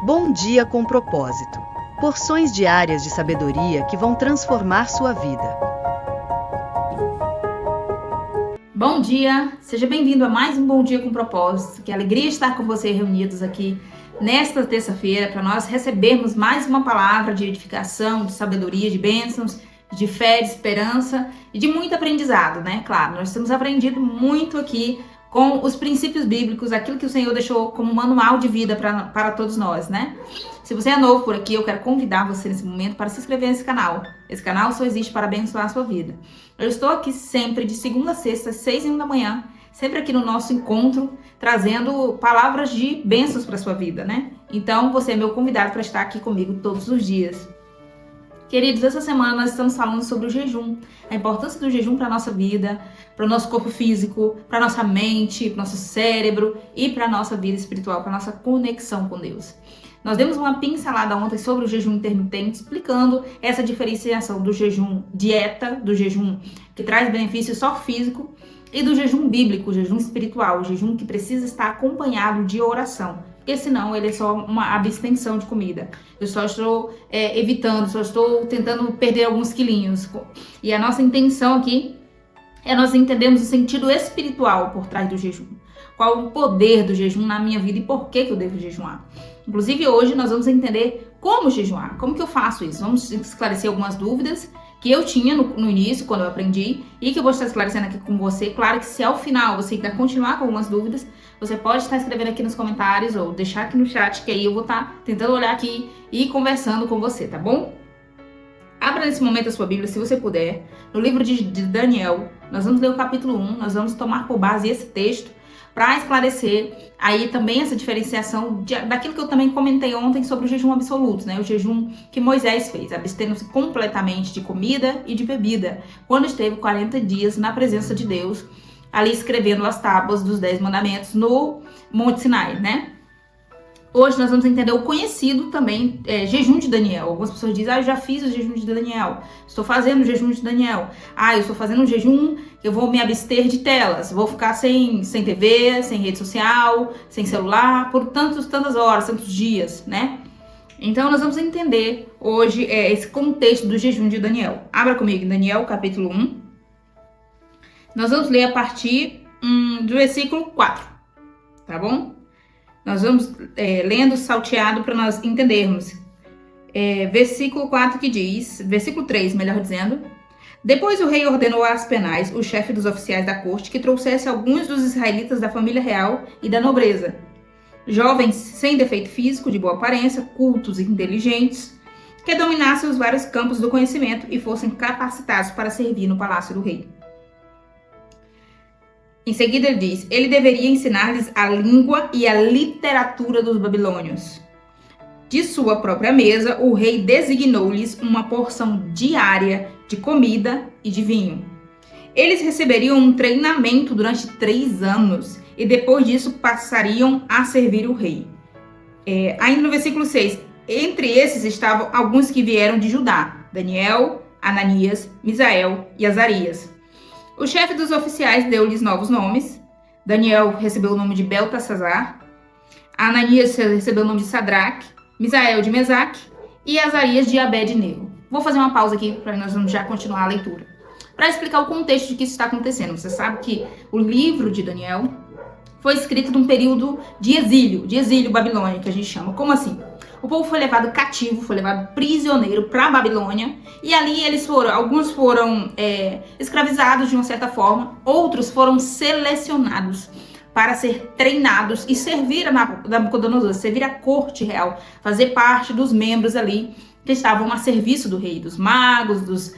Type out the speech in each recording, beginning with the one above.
Bom dia com propósito. Porções diárias de sabedoria que vão transformar sua vida. Bom dia, seja bem-vindo a mais um Bom Dia com Propósito. Que alegria estar com você reunidos aqui nesta terça-feira para nós recebermos mais uma palavra de edificação, de sabedoria, de bênçãos, de fé, de esperança e de muito aprendizado, né? Claro, nós temos aprendido muito aqui com os princípios bíblicos, aquilo que o Senhor deixou como manual de vida para todos nós, né? Se você é novo por aqui, eu quero convidar você nesse momento para se inscrever nesse canal. Esse canal só existe para abençoar a sua vida. Eu estou aqui sempre de segunda a sexta, às 6h da manhã, sempre aqui no nosso encontro, trazendo palavras de bênçãos para a sua vida, né? Então, você é meu convidado para estar aqui comigo todos os dias. Queridos, essa semana nós estamos falando sobre o jejum, a importância do jejum para a nossa vida, para o nosso corpo físico, para a nossa mente, para o nosso cérebro e para a nossa vida espiritual, para a nossa conexão com Deus. Nós demos uma pincelada ontem sobre o jejum intermitente, explicando essa diferenciação do jejum dieta, do jejum que traz benefício só físico, e do jejum bíblico, o jejum espiritual, o jejum que precisa estar acompanhado de oração. Porque senão ele é só uma abstenção de comida. Eu só estou evitando, só estou tentando perder alguns quilinhos. E a nossa intenção aqui é nós entendermos o sentido espiritual por trás do jejum. Qual o poder do jejum na minha vida e por que eu devo jejuar. Inclusive hoje nós vamos entender como jejuar, como que eu faço isso. Vamos esclarecer algumas dúvidas que eu tinha no início, quando eu aprendi, e que eu vou estar esclarecendo aqui com você. Claro que se ao final você ainda continuar com algumas dúvidas, você pode estar escrevendo aqui nos comentários ou deixar aqui no chat, que aí eu vou estar tentando olhar aqui e conversando com você, tá bom? Abra nesse momento a sua Bíblia, se você puder, no livro de Daniel. Nós vamos ler o capítulo 1, nós vamos tomar por base esse texto para esclarecer aí também essa diferenciação daquilo que eu também comentei ontem sobre o jejum absoluto, né? O jejum que Moisés fez, abstendo-se completamente de comida e de bebida, quando esteve 40 dias na presença de Deus, ali escrevendo as tábuas dos 10 mandamentos no Monte Sinai, né? Hoje nós vamos entender o conhecido também jejum de Daniel. Algumas pessoas dizem, eu já fiz o jejum de Daniel, estou fazendo o jejum de Daniel. Eu estou fazendo um jejum que eu vou me abster de telas, vou ficar sem TV, sem rede social, sem celular, por tantas horas, tantos dias, né? Então nós vamos entender hoje esse contexto do jejum de Daniel. Abra comigo em Daniel, capítulo 1. Nós vamos ler a partir do versículo 4, tá bom? Nós vamos lendo salteado para nós entendermos. Versículo 4 que diz, versículo 3, melhor dizendo. Depois o rei ordenou a Aspenaz, o chefe dos oficiais da corte, que trouxesse alguns dos israelitas da família real e da nobreza. Jovens sem defeito físico, de boa aparência, cultos e inteligentes, que dominassem os vários campos do conhecimento e fossem capacitados para servir no palácio do rei. Em seguida ele diz, ele deveria ensinar-lhes a língua e a literatura dos babilônios. De sua própria mesa, o rei designou-lhes uma porção diária de comida e de vinho. Eles receberiam um treinamento durante 3 anos e depois disso passariam a servir o rei. Ainda no versículo 6, entre esses estavam alguns que vieram de Judá, Daniel, Ananias, Misael e Azarias. O chefe dos oficiais deu-lhes novos nomes. Daniel recebeu o nome de Beltesazar, Ananias recebeu o nome de Sadraque, Misael de Mesaque e Azarias de Abed-nego. Vou fazer uma pausa aqui para nós vamos já continuar a leitura. Para explicar o contexto de que isso está acontecendo. Você sabe que o livro de Daniel foi escrito num período de exílio babilônico, que a gente chama. Como assim? O povo foi levado cativo, foi levado prisioneiro para a Babilônia, e ali alguns foram escravizados de uma certa forma, outros foram selecionados para ser treinados e servir a Nabucodonosor, servir a corte real, fazer parte dos membros ali que estavam a serviço do rei, dos magos, dos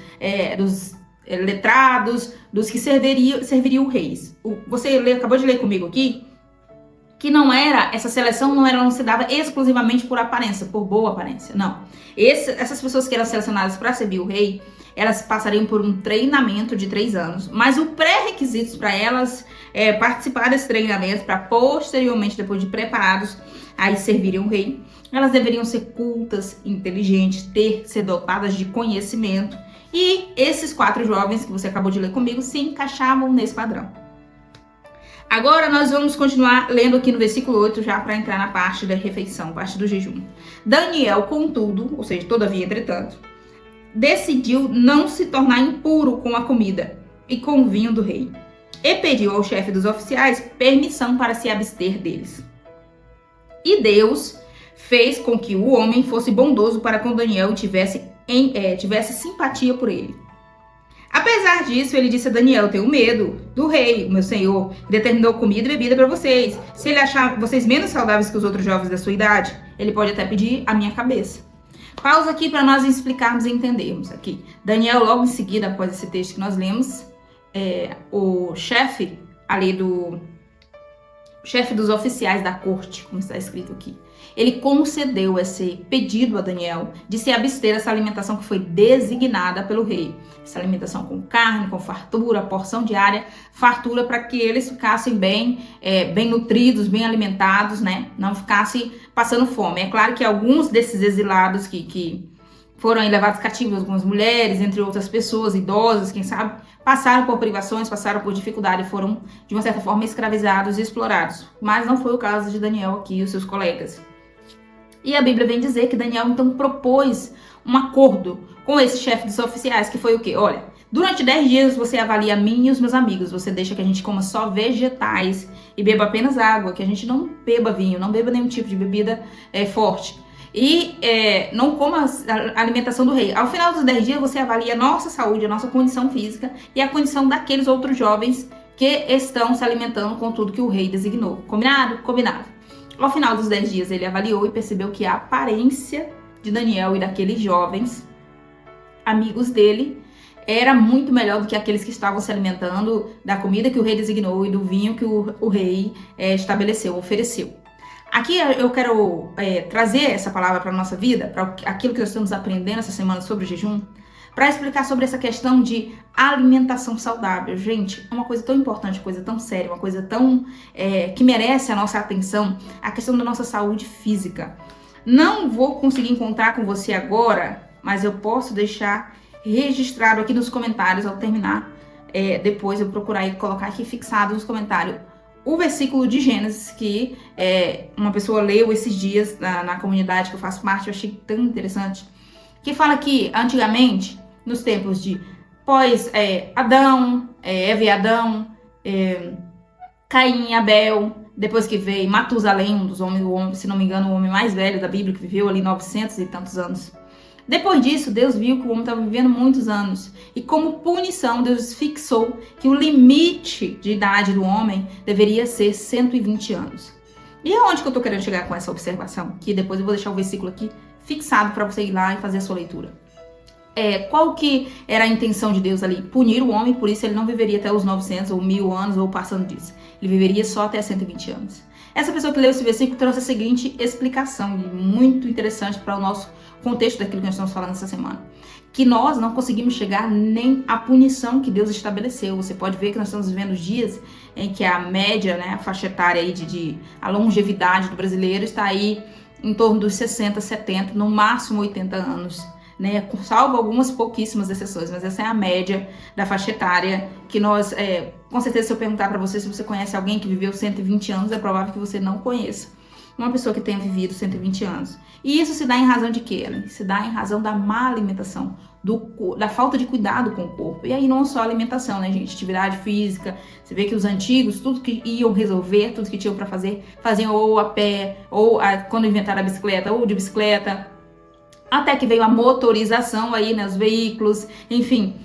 letrados, dos que serviriam reis. Você acabou de ler comigo aqui que essa seleção não se dava exclusivamente por aparência, por boa aparência, não. Essas pessoas que eram selecionadas para servir o rei, elas passariam por um treinamento de 3 anos, mas o pré-requisito para elas participar desse treinamento, para posteriormente, depois de preparados, aí servirem o rei, elas deveriam ser cultas, inteligentes, ser dotadas de conhecimento, e esses 4 jovens que você acabou de ler comigo se encaixavam nesse padrão. Agora nós vamos continuar lendo aqui no versículo 8, já para entrar na parte da refeição, parte do jejum. Daniel, contudo, ou seja, todavia, entretanto, decidiu não se tornar impuro com a comida e com o vinho do rei, e pediu ao chefe dos oficiais permissão para se abster deles. E Deus fez com que o homem fosse bondoso para com Daniel e tivesse simpatia por ele. Apesar disso, ele disse a Daniel: tenho medo do rei, o meu senhor, que determinou comida e bebida para vocês. Se ele achar vocês menos saudáveis que os outros jovens da sua idade, ele pode até pedir a minha cabeça. Pausa aqui para nós explicarmos e entendermos aqui. Daniel, logo em seguida, após esse texto que nós lemos, o chefe dos oficiais da corte, como está escrito aqui, ele concedeu esse pedido a Daniel de se abster dessa alimentação que foi designada pelo rei. Essa alimentação com carne, com fartura, porção diária, fartura, para que eles ficassem bem nutridos, bem alimentados, né? Não ficassem passando fome. É claro que alguns desses exilados que foram aí levados cativos, algumas mulheres, entre outras pessoas, idosas, quem sabe, passaram por privações, passaram por dificuldade e foram, de uma certa forma, escravizados e explorados. Mas não foi o caso de Daniel aqui e os seus colegas. E a Bíblia vem dizer que Daniel, então, propôs um acordo com esse chefe dos oficiais, que foi o quê? Olha, durante 10 dias você avalia a mim e os meus amigos, você deixa que a gente coma só vegetais e beba apenas água, que a gente não beba vinho, não beba nenhum tipo de bebida forte. E não coma a alimentação do rei. Ao final dos 10 dias, você avalia a nossa saúde, a nossa condição física e a condição daqueles outros jovens que estão se alimentando com tudo que o rei designou. Combinado? Combinado. Ao final dos 10 dias, ele avaliou e percebeu que a aparência de Daniel e daqueles jovens, amigos dele, era muito melhor do que aqueles que estavam se alimentando da comida que o rei designou e do vinho que o rei estabeleceu, ofereceu. Aqui eu quero trazer essa palavra para a nossa vida, para aquilo que nós estamos aprendendo essa semana sobre o jejum, para explicar sobre essa questão de alimentação saudável. Gente, é uma coisa tão importante, coisa tão séria, uma coisa tão que merece a nossa atenção, a questão da nossa saúde física. Não vou conseguir encontrar com você agora, mas eu posso deixar registrado aqui nos comentários ao terminar. Depois eu procurar e colocar aqui fixado nos comentários o versículo de Gênesis que uma pessoa leu esses dias na comunidade que eu faço parte, eu achei tão interessante, que fala que antigamente, nos tempos de Adão, Eva e Adão, Caim e Abel, depois que veio Matusalém, um dos homens, se não me engano, o homem mais velho da Bíblia, que viveu ali 900 e tantos anos. Depois disso, Deus viu que o homem estava vivendo muitos anos. E como punição, Deus fixou que o limite de idade do homem deveria ser 120 anos. E aonde que eu estou querendo chegar com essa observação? Que depois eu vou deixar o versículo aqui fixado para você ir lá e fazer a sua leitura. Qual que era a intenção de Deus ali? Punir o homem, por isso ele não viveria até os 900 ou 1000 anos ou passando disso. Ele viveria só até 120 anos. Essa pessoa que leu esse versículo trouxe a seguinte explicação, muito interessante para o nosso contexto daquilo que nós estamos falando essa semana. Que nós não conseguimos chegar nem à punição que Deus estabeleceu. Você pode ver que nós estamos vivendo dias em que a média, né, a faixa etária aí a longevidade do brasileiro está aí em torno dos 60, 70, no máximo 80 anos. Né, salvo algumas pouquíssimas exceções, mas essa é a média da faixa etária que nós, com certeza, se eu perguntar para você se você conhece alguém que viveu 120 anos, é provável que você não conheça uma pessoa que tenha vivido 120 anos. E isso se dá em razão de quê, Ellen? Se dá em razão da má alimentação, da falta de cuidado com o corpo. E aí não só alimentação, né, gente? Atividade física. Você vê que os antigos, tudo que iam resolver, tudo que tinham para fazer, faziam ou a pé, ou quando inventaram a bicicleta, ou de bicicleta. Até que veio a motorização aí, né, os veículos, enfim.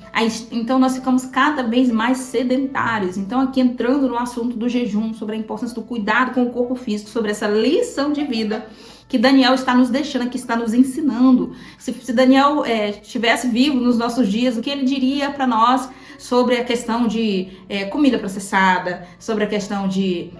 Então nós ficamos cada vez mais sedentários. Então aqui entrando no assunto do jejum, sobre a importância do cuidado com o corpo físico, sobre essa lição de vida que Daniel está nos deixando aqui, está nos ensinando. Se Daniel estivesse vivo nos nossos dias, o que ele diria para nós sobre a questão de comida processada, sobre a questão de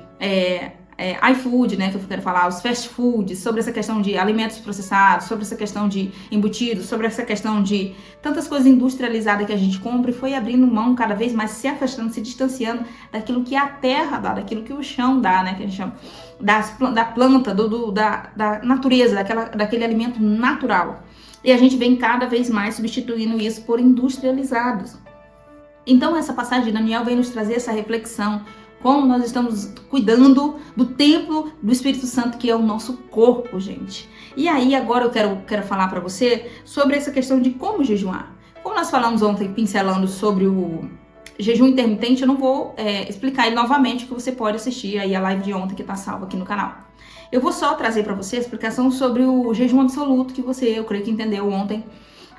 iFood, né, que eu quero falar, os fast foods, sobre essa questão de alimentos processados, sobre essa questão de embutidos, sobre essa questão de tantas coisas industrializadas que a gente compra, e foi abrindo mão cada vez mais, se afastando, se distanciando daquilo que a terra dá, daquilo que o chão dá, né, que a gente chama da planta, da natureza, daquele alimento natural. E a gente vem cada vez mais substituindo isso por industrializados. Então essa passagem de Daniel vem nos trazer essa reflexão. como nós estamos cuidando do templo do Espírito Santo, que é o nosso corpo, gente. E aí, agora eu quero falar para você sobre essa questão de como jejuar. Como nós falamos ontem, pincelando sobre o jejum intermitente, eu não vou explicar ele novamente, que você pode assistir aí a live de ontem que tá salva aqui no canal. Eu vou só trazer para você a explicação sobre o jejum absoluto que eu creio que entendeu ontem,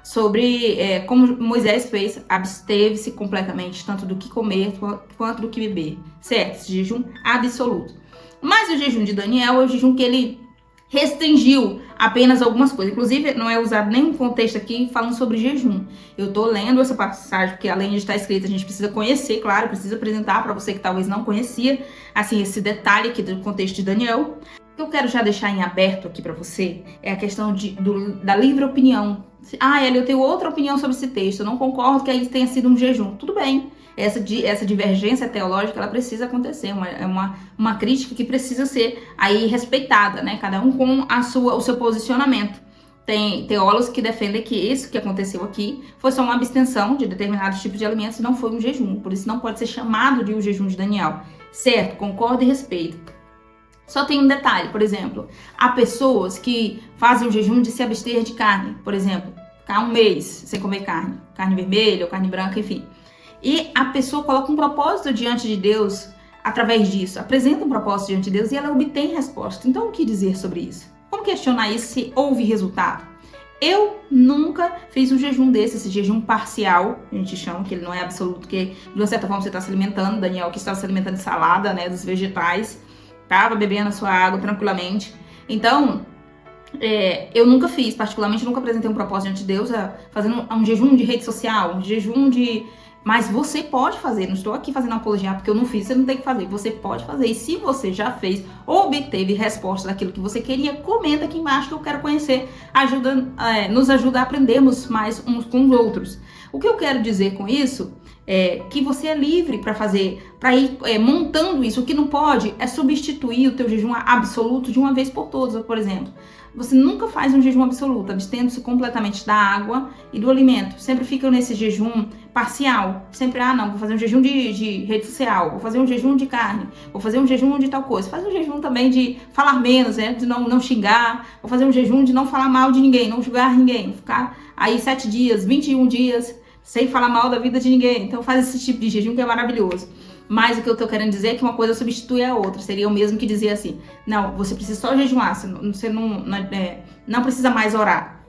sobre como Moisés fez, absteve-se completamente, tanto do que comer quanto do que beber, certo? Esse jejum absoluto. Mas o jejum de Daniel é o jejum que ele restringiu apenas algumas coisas. Inclusive, não é usado nenhum contexto aqui falando sobre jejum. Eu tô lendo essa passagem, porque além de estar escrita, a gente precisa conhecer, claro, precisa apresentar para você que talvez não conhecia, assim, esse detalhe aqui do contexto de Daniel. O que eu quero já deixar em aberto aqui para você é a questão da livre opinião. Ela, eu tenho outra opinião sobre esse texto, eu não concordo que aí tenha sido um jejum. Tudo bem, essa divergência teológica, ela precisa acontecer, é uma crítica que precisa ser aí respeitada, né? Cada um com o seu posicionamento. Tem teólogos que defendem que isso que aconteceu aqui foi só uma abstenção de determinados tipos de alimentos e não foi um jejum, por isso não pode ser chamado de o jejum de Daniel. Certo, concordo e respeito. Só tem um detalhe, por exemplo, há pessoas que fazem o jejum de se abster de carne, por exemplo, ficar um mês sem comer carne vermelha ou carne branca, enfim. E a pessoa coloca um propósito diante de Deus através disso, apresenta um propósito diante de Deus e ela obtém resposta. Então, o que dizer sobre isso? Como questionar isso se houve resultado? Eu nunca fiz um jejum desse, esse jejum parcial, a gente chama, que ele não é absoluto, porque de uma certa forma você está se alimentando, Daniel que estava se alimentando de salada, né, dos vegetais, estava bebendo a sua água tranquilamente. Então, eu nunca fiz, particularmente nunca apresentei um propósito diante de Deus fazendo um jejum de rede social, um jejum de... Mas você pode fazer, não estou aqui fazendo apologia porque eu não fiz, você não tem que fazer, você pode fazer. E se você já fez ou obteve resposta daquilo que você queria, comenta aqui embaixo que eu quero conhecer, nos ajuda a aprendermos mais uns com os outros. O que eu quero dizer com isso é que você é livre para fazer, para ir montando isso. O que não pode é substituir o teu jejum absoluto de uma vez por todas, por exemplo. Você nunca faz um jejum absoluto, abstendo-se completamente da água e do alimento. Sempre fica nesse jejum parcial. Sempre, não, vou fazer um jejum de rede social, vou fazer um jejum de carne, vou fazer um jejum de tal coisa. Faz um jejum também de falar menos, de não xingar. Vou fazer um jejum de não falar mal de ninguém, não julgar ninguém. Ficar aí 7 dias, 21 dias, sem falar mal da vida de ninguém. Então faz esse tipo de jejum que é maravilhoso. Mas o que eu tô querendo dizer é que uma coisa substitui a outra. Seria o mesmo que dizer assim, não, você precisa só jejuar, você não precisa mais orar.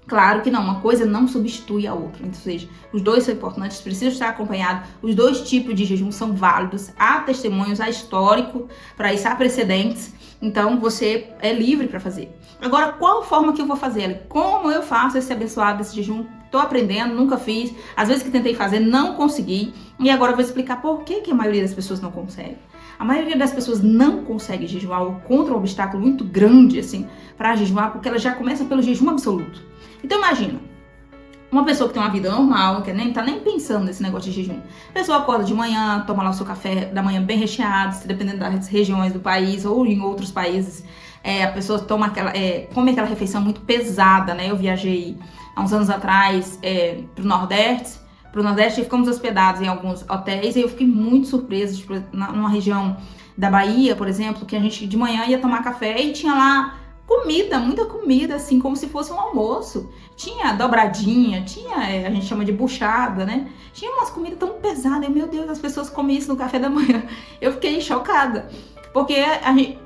Claro que não, uma coisa não substitui a outra. Ou seja, os dois são importantes, precisam estar acompanhados. Os dois tipos de jejum são válidos. Há testemunhos, há histórico para isso, há precedentes. Então você é livre para fazer. Agora, qual forma que eu vou fazer? Como eu faço esse abençoado desse jejum? Tô aprendendo, nunca fiz. Às vezes que tentei fazer, não consegui. E agora eu vou explicar por que a maioria das pessoas não consegue. A maioria das pessoas não consegue jejuar ou contra um obstáculo muito grande, assim, para jejuar, porque ela já começa pelo jejum absoluto. Então imagina, uma pessoa que tem uma vida normal, que nem tá nem pensando nesse negócio de jejum. A pessoa acorda de manhã, toma lá o seu café da manhã bem recheado, dependendo das regiões do país ou em outros países. A pessoa toma come aquela refeição muito pesada, né? Eu viajei há uns anos atrás pro Nordeste e ficamos hospedados em alguns hotéis e eu fiquei muito surpresa, tipo, numa região da Bahia, por exemplo, que a gente de manhã ia tomar café e tinha lá comida, muita comida, assim, como se fosse um almoço. Tinha dobradinha, a gente chama de buchada, né? Tinha umas comidas tão pesadas, meu Deus, as pessoas comiam isso no café da manhã. Eu fiquei chocada, porque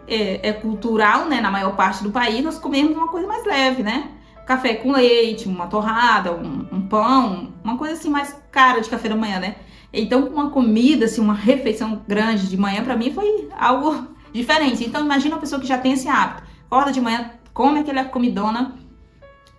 é cultural, né? Na maior parte do país, nós comemos uma coisa mais leve, né? Café com leite, uma torrada, um pão, uma coisa assim mais cara de café da manhã, né? Então, uma comida, assim, uma refeição grande de manhã, pra mim, foi algo diferente. Então, imagina uma pessoa que já tem esse hábito. Acorda de manhã, come aquela comidona.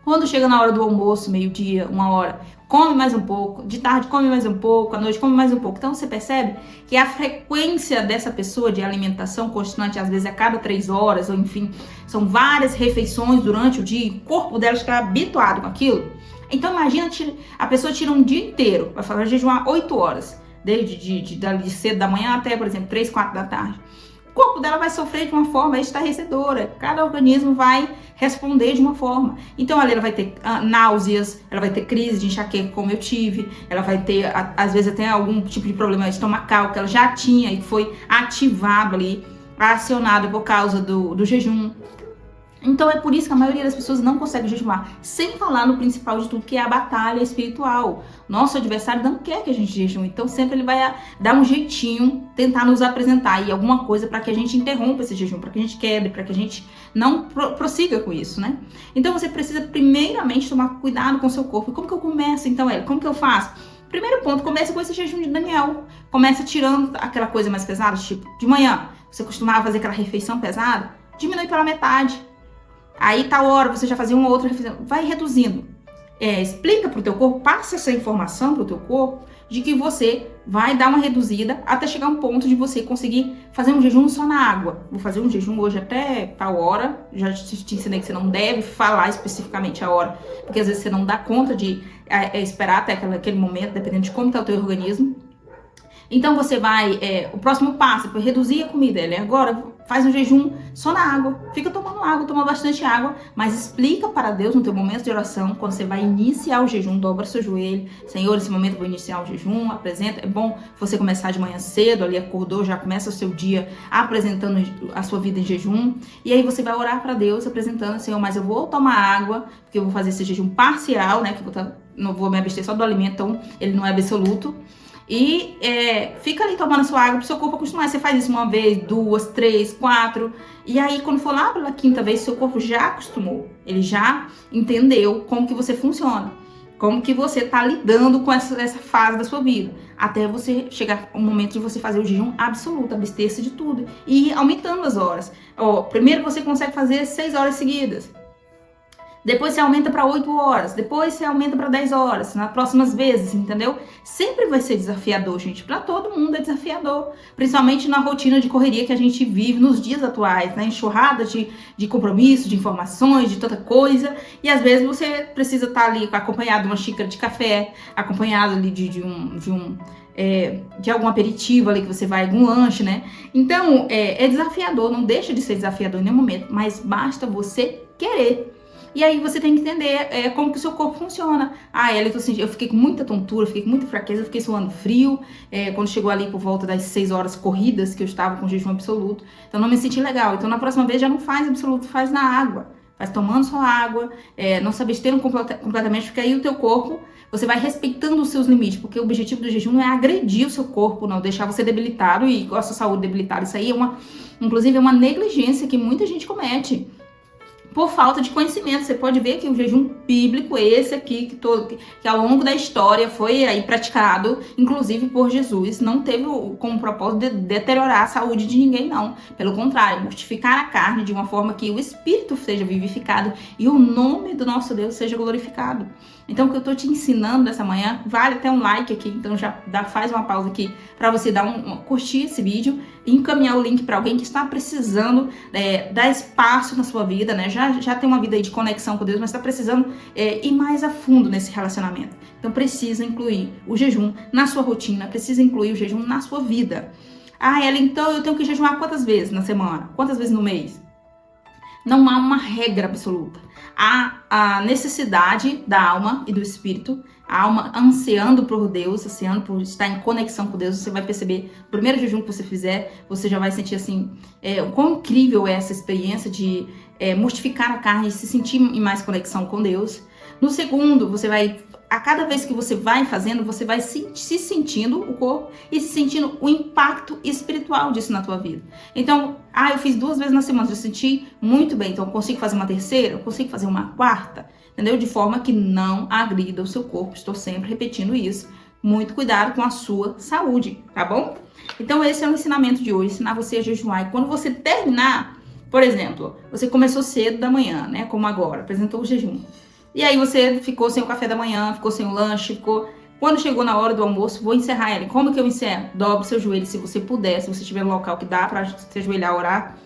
Quando chega na hora do almoço, meio-dia, 1h, come mais um pouco. De tarde, come mais um pouco. À noite, come mais um pouco. Então, você percebe que a frequência dessa pessoa de alimentação constante, às vezes a cada 3 horas, ou enfim, são várias refeições durante o dia. O corpo dela está habituado com aquilo. Então, imagina, a pessoa tira um dia inteiro. Vai jejuar 8 horas. Desde cedo da manhã até, por exemplo, 3, 4 da tarde. corpo dela vai sofrer de uma forma estarrecedora. Cada organismo vai responder de uma forma. Então, ela vai ter náuseas, ela vai ter crise de enxaqueca, como eu tive, ela vai ter, às vezes, até algum tipo de problema estomacal que ela já tinha e foi ativado ali, acionado por causa do jejum. Então é por isso que a maioria das pessoas não consegue jejuar, sem falar no principal de tudo, que é a batalha espiritual. Nosso adversário não quer que a gente jejue, então sempre ele vai dar um jeitinho, tentar nos apresentar aí alguma coisa para que a gente interrompa esse jejum, para que a gente quebre, para que a gente não prossiga com isso, né? Então você precisa primeiramente tomar cuidado com o seu corpo. E como que eu começo então, Eli? Como que eu faço? Primeiro ponto, comece com esse jejum de Daniel. Começa tirando aquela coisa mais pesada, tipo, de manhã, você costumava fazer aquela refeição pesada, diminui pela metade. Aí tal hora você já fazia uma outra refeição, vai reduzindo. Explica pro teu corpo, passa essa informação pro teu corpo de que você vai dar uma reduzida até chegar a um ponto de você conseguir fazer um jejum só na água. Vou fazer um jejum hoje até tal hora, já te ensinei que você não deve falar especificamente a hora, porque às vezes você não dá conta de esperar até aquele momento, dependendo de como tá o teu organismo. Então você vai, o próximo passo é reduzir a comida. Agora faz um jejum só na água, fica tomando água, toma bastante água, mas explica para Deus no teu momento de oração, quando você vai iniciar o jejum, dobra seu joelho, Senhor, nesse momento eu vou iniciar o jejum, apresenta. É bom você começar de manhã cedo, ali acordou, já começa o seu dia apresentando a sua vida em jejum, e aí você vai orar para Deus apresentando, Senhor, mas eu vou tomar água, porque eu vou fazer esse jejum parcial, né, que não vou me abster só do alimento, então ele não é absoluto. E fica ali tomando sua água pro seu corpo acostumar. Você faz isso uma vez, 2, 3, 4. E aí, quando for lá pela quinta vez, seu corpo já acostumou. Ele já entendeu como que você funciona. Como que você tá lidando com essa fase da sua vida. Até você chegar o momento de você fazer o jejum absoluto, abster-se de tudo. E ir aumentando as horas. Primeiro você consegue fazer 6 horas seguidas. Depois você aumenta para 8 horas, depois você aumenta para 10 horas, nas próximas vezes, entendeu? Sempre vai ser desafiador, gente. Para todo mundo é desafiador. Principalmente na rotina de correria que a gente vive nos dias atuais, né? Enxurrada de compromisso, de informações, de tanta coisa. E às vezes você precisa estar ali acompanhado de uma xícara de café, acompanhado ali de algum aperitivo ali que você vai, algum lanche, né? Então, é desafiador, não deixa de ser desafiador em nenhum momento, mas basta você querer. E aí você tem que entender como que o seu corpo funciona. Eu fiquei com muita tontura, fiquei com muita fraqueza, fiquei suando frio. Quando chegou ali por volta das 6 horas corridas, que eu estava com jejum absoluto. Então não me senti legal. Então na próxima vez já não faz absoluto, faz na água. Faz tomando só água, não se abstendo completamente, porque aí o teu corpo, você vai respeitando os seus limites. Porque o objetivo do jejum não é agredir o seu corpo, não deixar você debilitado e a sua saúde debilitada. Isso aí inclusive é uma negligência que muita gente comete. Por falta de conhecimento. Você pode ver que o jejum bíblico, esse aqui, que ao longo da história foi aí praticado, inclusive por Jesus, não teve como propósito de deteriorar a saúde de ninguém, não. Pelo contrário, mortificar a carne de uma forma que o espírito seja vivificado e o nome do nosso Deus seja glorificado. Então, o que eu tô te ensinando nessa manhã, vale até um like aqui, então já faz uma pausa aqui para você curtir esse vídeo e encaminhar o link para alguém que está precisando dar espaço na sua vida, né? Já tem uma vida aí de conexão com Deus, mas está precisando ir mais a fundo nesse relacionamento. Então, precisa incluir o jejum na sua rotina, precisa incluir o jejum na sua vida. Ellen, então eu tenho que jejuar quantas vezes na semana? Quantas vezes no mês? Não há uma regra absoluta. Há a necessidade da alma e do espírito, a alma ansiando por Deus, ansiando por estar em conexão com Deus. Você vai perceber, o primeiro jejum que você fizer, você já vai sentir assim, o quão incrível é essa experiência de mortificar a carne e se sentir em mais conexão com Deus. No segundo, você vai, a cada vez que você vai fazendo, você vai se sentindo o corpo e se sentindo o impacto espiritual disso na tua vida. Então, eu fiz 2 vezes na semana, eu senti muito bem, então eu consigo fazer uma terceira, eu consigo fazer uma quarta, entendeu? De forma que não agrida o seu corpo. Estou sempre repetindo isso. Muito cuidado com a sua saúde, tá bom? Então, esse é o ensinamento de hoje, ensinar você a jejuar. E quando você terminar, por exemplo, você começou cedo da manhã, né? Como agora, apresentou o jejum. E aí você ficou sem o café da manhã, ficou sem o lanche, Quando chegou na hora do almoço, vou encerrar ele. Como que eu encerro? Dobre seu joelho, se você puder, se você tiver um local que dá pra se ajoelhar, orar.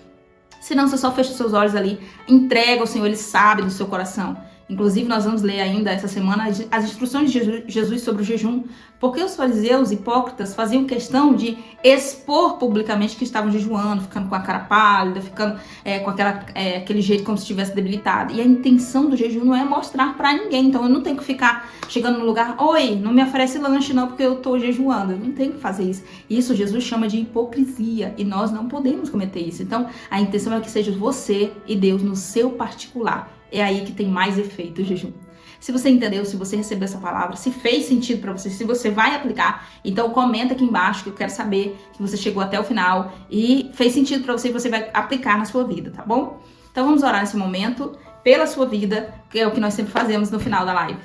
Se não, você só fecha os seus olhos ali, entrega ao Senhor, Ele sabe do seu coração. Inclusive, nós vamos ler ainda essa semana as instruções de Jesus sobre o jejum, porque os fariseus hipócritas faziam questão de expor publicamente que estavam jejuando, ficando com a cara pálida, ficando com aquele jeito como se estivesse debilitado. E a intenção do jejum não é mostrar para ninguém. Então, eu não tenho que ficar chegando no lugar, oi, não me oferece lanche não porque eu estou jejuando. Eu não tenho que fazer isso. Isso Jesus chama de hipocrisia e nós não podemos cometer isso. Então, a intenção é que seja você e Deus no seu particular. É aí que tem mais efeito o jejum. Se você entendeu, se você recebeu essa palavra, se fez sentido para você, se você vai aplicar, então comenta aqui embaixo que eu quero saber que você chegou até o final e fez sentido para você e você vai aplicar na sua vida, tá bom? Então vamos orar nesse momento pela sua vida, que é o que nós sempre fazemos no final da live.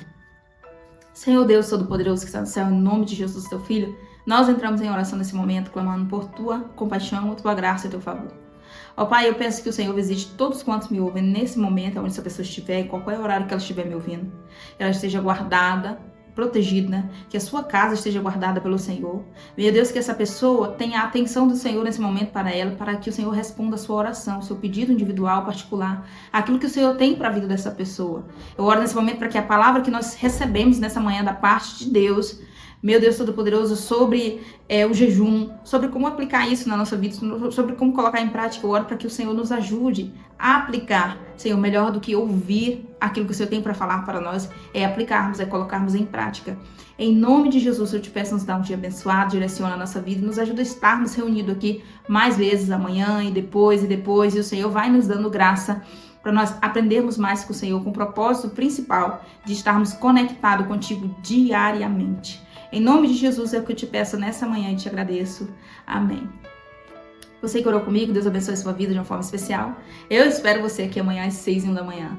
Senhor Deus Todo-Poderoso que está no céu, em nome de Jesus, teu Filho, nós entramos em oração nesse momento, clamando por tua compaixão, tua graça e teu favor. Ó Pai, eu peço que o Senhor visite todos quantos me ouvem nesse momento, onde essa pessoa estiver, em qualquer horário que ela estiver me ouvindo. Ela esteja guardada, protegida, que a sua casa esteja guardada pelo Senhor. Meu Deus, que essa pessoa tenha a atenção do Senhor nesse momento para ela, para que o Senhor responda a sua oração, o seu pedido individual, particular, aquilo que o Senhor tem para a vida dessa pessoa. Eu oro nesse momento para que a palavra que nós recebemos nessa manhã da parte de Deus, meu Deus Todo-Poderoso, sobre o jejum, sobre como aplicar isso na nossa vida, sobre como colocar em prática, eu oro para que o Senhor nos ajude a aplicar. Senhor, melhor do que ouvir aquilo que o Senhor tem para falar para nós, é aplicarmos, é colocarmos em prática. Em nome de Jesus, eu te peço nos dar um dia abençoado, direciona a nossa vida e nos ajuda a estarmos reunidos aqui mais vezes amanhã e depois, e o Senhor vai nos dando graça para nós aprendermos mais com o Senhor, com o propósito principal de estarmos conectados contigo diariamente. Em nome de Jesus é o que eu te peço nessa manhã e te agradeço. Amém. Você que orou comigo, Deus abençoe a sua vida de uma forma especial. Eu espero você aqui amanhã às 6h da manhã.